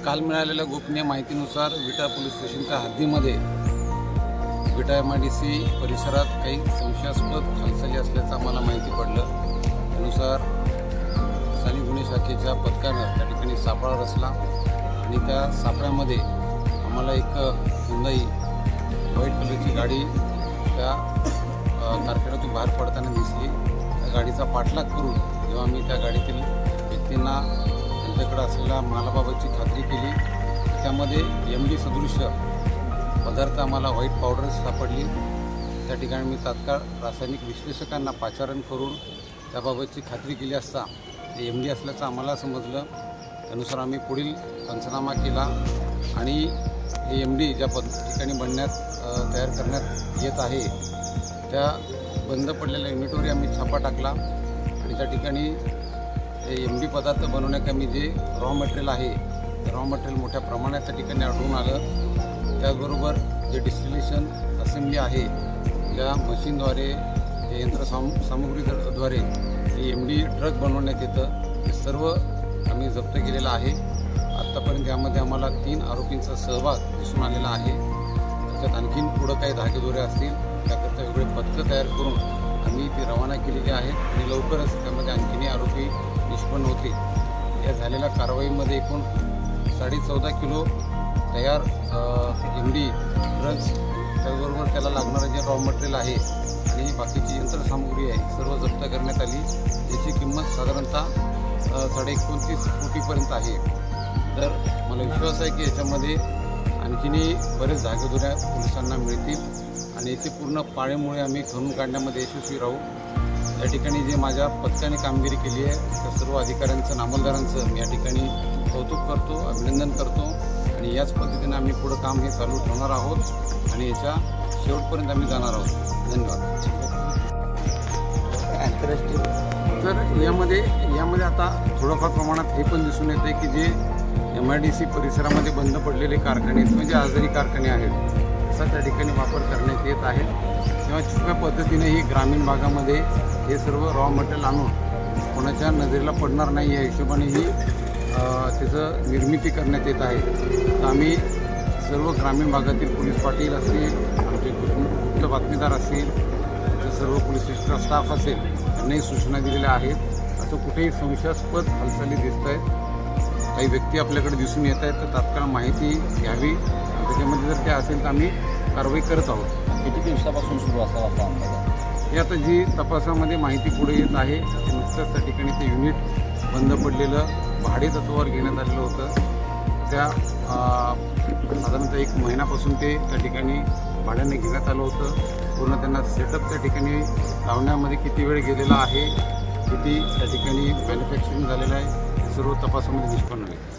काल मिळालेल्या गोपनीय माहितीनुसार विटा पोलीस स्टेशनच्या हद्दीमध्ये विटा MIDC परिसरात काही संशयास्पद हालचाली असल्याचं आम्हाला माहिती पडलं। त्यानुसार स्थानिक गुन्हे शाखेच्या पथकानं त्या ठिकाणी सापळा रचला आणि त्या सापळ्यामध्ये आम्हाला एक हुंदाई व्हाईट कलरची गाडी त्या कारखान्यातून बाहेर पडताना दिसली। त्या गाडीचा पाठलाग करून जेव्हा आम्ही त्या गाडीतील व्यक्तींना त्यांच्याकडे असलेल्या मालाबाबतची खात्री केली, त्यामध्ये MD सदृश्य पदार्थ आम्हाला व्हाईट पावडर सापडली। त्या ठिकाणी मी तात्काळ रासायनिक विश्लेषकांना पाचारण करून त्याबाबतची खात्री केली असता ते MD असल्याचं आम्हाला समजलं। त्यानुसार आम्ही पुढील पंचनामा केला आणि हे MD ज्या ठिकाणी तयार करण्यात येत आहे त्या बंद पडलेल्या युनिटवर आम्ही छापा टाकला आणि त्या ठिकाणी MD पदार्थ बनवण्याकरता जे रॉ मटेरियल आहे ते रॉ मटेरियल मोठ्या प्रमाणात त्या ठिकाणी आढळून आलं। त्याचबरोबर जे डिस्टिलेशन असेंब्ली आहे ज्या मशीनद्वारे यंत्रसामुग्रीद्वारे MD ड्रग बनवण्यात येतं ते सर्व आम्ही जप्त केलेलं आहे। आत्तापर्यंत यामध्ये आम्हाला 3 आरोपींचा सहभाग दिसून आलेला आहे। त्याच्यात आणखीन पुढं काही धागेदोरे असतील त्याकरता वेगळे पथकं तयार करून आम्ही ती रवाना केलेली आहेत आणि लवकरच त्यामध्ये आणखीनही आरोपी निष्पन्न होतील। या झालेल्या कारवाईमध्ये एकूण 14.5 किलो तयार MD ड्रग्ज, त्याचबरोबर त्याला लागणारं जे रॉ मटेरियल आहे आणि बाकीची यंत्रसामुग्री आहे सर्व जप्त करण्यात आली। याची किंमत साधारणतः 29.5 कोटीपर्यंत आहे। तर मला विश्वास आहे की याच्यामध्ये आणखीनही बरेच धागेदोऱ्या पोलिसांना मिळतील आणि याचे पूर्ण पाळेमुळे आम्ही खणून काढण्यामध्ये यशस्वी राहू। या ठिकाणी जे माझ्या पथकाने कामगिरी केली आहे त्या सर्व अधिकाऱ्यांचं नामलदारांचं मी या ठिकाणी कौतुक करतो, अभिनंदन करतो आणि याच पद्धतीने आम्ही पुढं काम हे चालू ठेवणार आहोत आणि याच्या शेवटपर्यंत आम्ही जाणार आहोत। धन्यवाद। तर यामध्ये आता थोडंफार प्रमाणात हे पण दिसून येते की जे MIDC परिसरामध्ये बंद पडलेले कारखाने म्हणजे आजारी कारखाने आहेत असा त्या ठिकाणी वापर करण्यात येत आहे किंवा छुप्या पद्धतीने ही ग्रामीण भागामध्ये हे सर्व रॉ मटेरियल आणून कोणाच्या नजरेला पडणार नाही या हिशोबानेही त्याचं निर्मिती करण्यात येत आहे। तर आम्ही सर्व ग्रामीण भागातील पोलीस पाटील असतील, आमचे गुप्त बातमीदार असतील, आमचे सर्व पोलीस स्टेशनचा स्टाफ असेल यांनाही सूचना दिलेल्या आहेत। असं कुठेही संशयास्पद हालचाली दिसत आहेत, काही व्यक्ती आपल्याकडे दिसून येत आहेत तर तात्काळ माहिती घ्यावी। त्याच्यामध्ये जर ते असेल तर आम्ही कारवाई करत आहोत। किती दिवसापासून सुरू असावा अंदाज? हे आता जी तपासामध्ये माहिती पुढे येत आहे नुकतंच त्या ठिकाणी ते युनिट बंद पडलेलं भाडे तत्वावर घेण्यात आलेलं होतं। त्या साधारणतः 1 महिन्यापासून ते त्या ठिकाणी भाड्याने घेण्यात आलं होतं। पूर्ण त्यांना सेटअप त्या ठिकाणी लावण्यामध्ये किती वेळ गेलेला आहे, किती त्या ठिकाणी मॅन्युफॅक्चरिंग झालेलं आहे, हे सर्व तपासामध्ये निष्पन्न होईल।